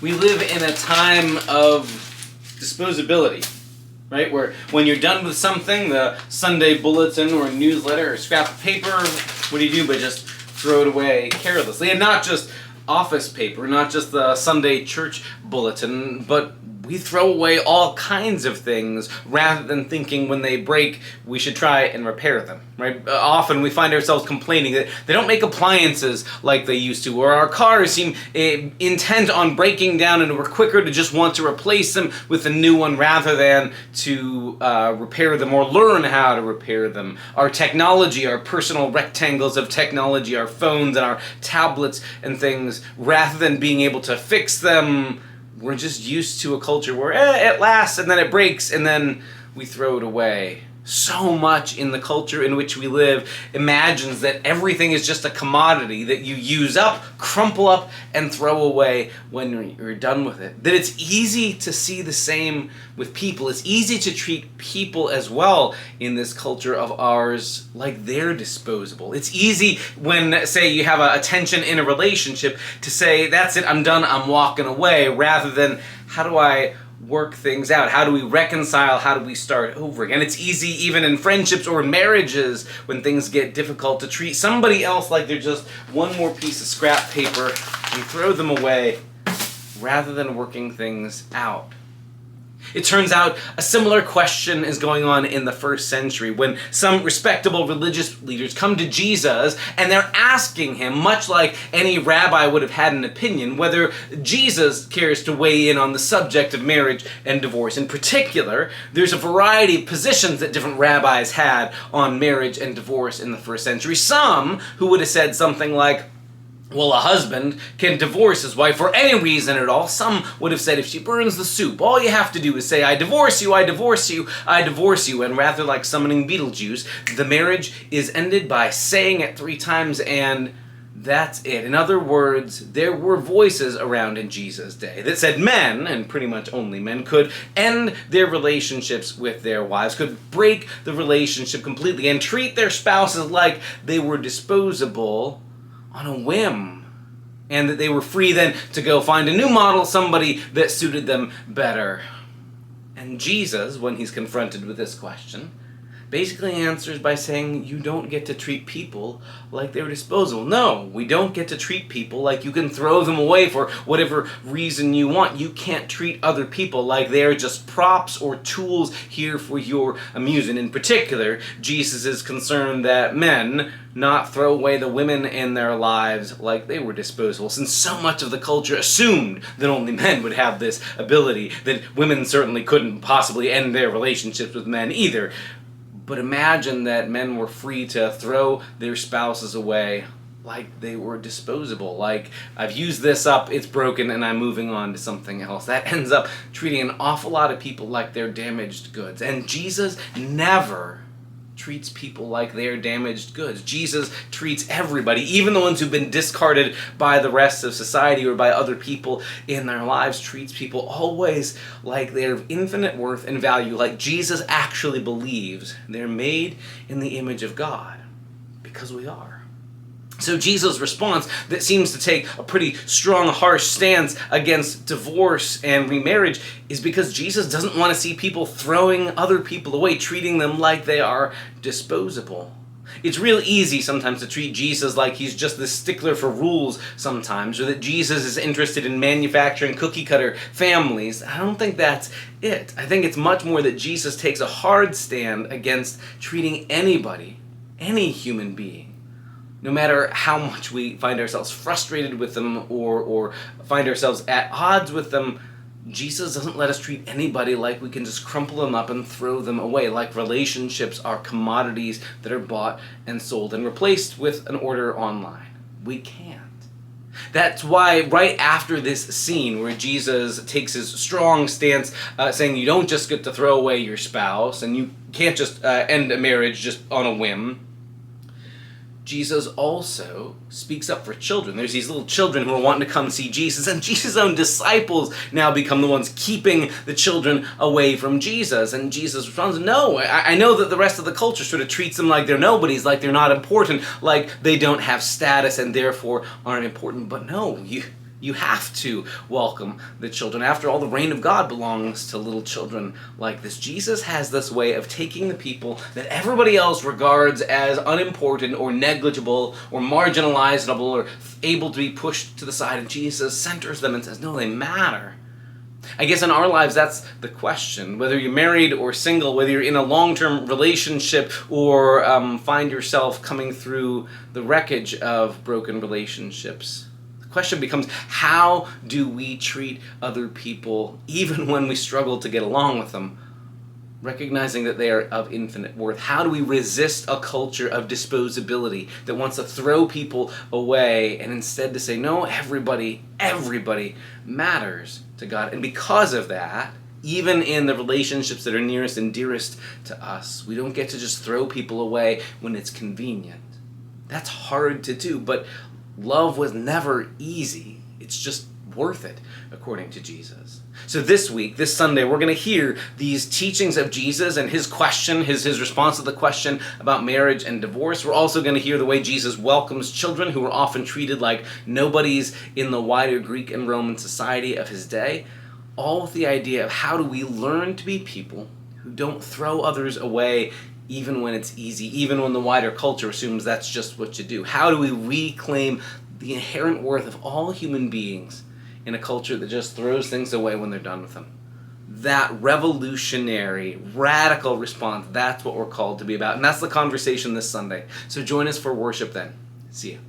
We live in a time of disposability, right? Where when you're done with something, the Sunday bulletin or newsletter or scrap of paper, what do but just throw it away carelessly? And not just office paper, not just the Sunday church bulletin, but we throw away all kinds of things rather than thinking when they break we should try and repair them, right? Often we find ourselves complaining that they don't make appliances like they used to, or our cars seem intent on breaking down and we're quicker to just want to replace them with a new one rather than to repair them or learn how to repair them. Our technology, our personal rectangles of technology, our phones and our tablets and things, rather than being able to fix them, we're just used to a culture where it lasts and then it breaks and then we throw it away. So much in the culture in which we live imagines that everything is just a commodity that you use up, crumple up, and throw away when you're done with it. That it's easy to see the same with people. It's easy to treat people as well in this culture of ours like they're disposable. It's easy when, say, you have a tension in a relationship to say, that's it, I'm done, I'm walking away, rather than, how do I work things out? How do we reconcile? How do we start over again? It's easy even in friendships or in marriages when things get difficult to treat somebody else like they're just one more piece of scrap paper and throw them away rather than working things out. It turns out a similar question is going on in the first century when some respectable religious leaders come to Jesus and they're asking him, much like any rabbi would have had an opinion, whether Jesus cares to weigh in on the subject of marriage and divorce. In particular, there's a variety of positions that different rabbis had on marriage and divorce in the first century. Some who would have said something like, well, a husband can divorce his wife for any reason at all. Some would have said if she burns the soup, all you have to do is say, I divorce you, I divorce you, I divorce you. And rather like summoning Beetlejuice, the marriage is ended by saying it 3 times and that's it. In other words, there were voices around in Jesus' day that said men, and pretty much only men, could end their relationships with their wives, could break the relationship completely and treat their spouses like they were disposable on a whim, and that they were free then to go find a new model, somebody that suited them better. And Jesus, when he's confronted with this question, basically answers by saying, you don't get to treat people like they're disposable. No, we don't get to treat people like you can throw them away for whatever reason you want. You can't treat other people like they're just props or tools here for your amusement. In particular, Jesus is concerned that men not throw away the women in their lives like they were disposable, since so much of the culture assumed that only men would have this ability, that women certainly couldn't possibly end their relationships with men either. But imagine that men were free to throw their spouses away like they were disposable. Like, I've used this up, it's broken, and I'm moving on to something else. That ends up treating an awful lot of people like they're damaged goods. And Jesus never treats people like they're damaged goods. Jesus treats everybody, even the ones who've been discarded by the rest of society or by other people in their lives, treats people always like they're of infinite worth and value, like Jesus actually believes they're made in the image of God, because we are. So Jesus' response that seems to take a pretty strong, harsh stance against divorce and remarriage is because Jesus doesn't want to see people throwing other people away, treating them like they are disposable. It's real easy sometimes to treat Jesus like he's just this stickler for rules sometimes, or that Jesus is interested in manufacturing cookie-cutter families. I don't think that's it. I think it's much more that Jesus takes a hard stand against treating anybody, any human being, no matter how much we find ourselves frustrated with them or find ourselves at odds with them. Jesus doesn't let us treat anybody like we can just crumple them up and throw them away, like relationships are commodities that are bought and sold and replaced with an order online. We can't. That's why right after this scene where Jesus takes his strong stance saying you don't just get to throw away your spouse and you can't just end a marriage just on a whim, Jesus also speaks up for children. There's these little children who are wanting to come see Jesus, and Jesus' own disciples now become the ones keeping the children away from Jesus. And Jesus responds, no, I know that the rest of the culture sort of treats them like they're nobodies, like they're not important, like they don't have status and therefore aren't important. But no, You have to welcome the children. After all, the reign of God belongs to little children like this. Jesus has this way of taking the people that everybody else regards as unimportant or negligible or marginalizable or able to be pushed to the side, and Jesus centers them and says, no, they matter. I guess in our lives, that's the question. Whether you're married or single, whether you're in a long-term relationship or find yourself coming through the wreckage of broken relationships, the question becomes, how do we treat other people even when we struggle to get along with them, recognizing that they are of infinite worth? How do we resist a culture of disposability that wants to throw people away and instead to say, no, everybody matters to God. And because of that, even in the relationships that are nearest and dearest to us, we don't get to just throw people away when it's convenient. That's hard to do, but love was never easy. It's just worth it, according to Jesus. So this week, this Sunday, we're going to hear these teachings of Jesus and his question, his response to the question about marriage and divorce. We're also going to hear the way Jesus welcomes children who were often treated like nobodies in the wider Greek and Roman society of his day, all with the idea of how do we learn to be people who don't throw others away even when it's easy, even when the wider culture assumes that's just what you do. How do we reclaim the inherent worth of all human beings in a culture that just throws things away when they're done with them? That revolutionary, radical response, that's what we're called to be about. And that's the conversation this Sunday. So join us for worship then. See you.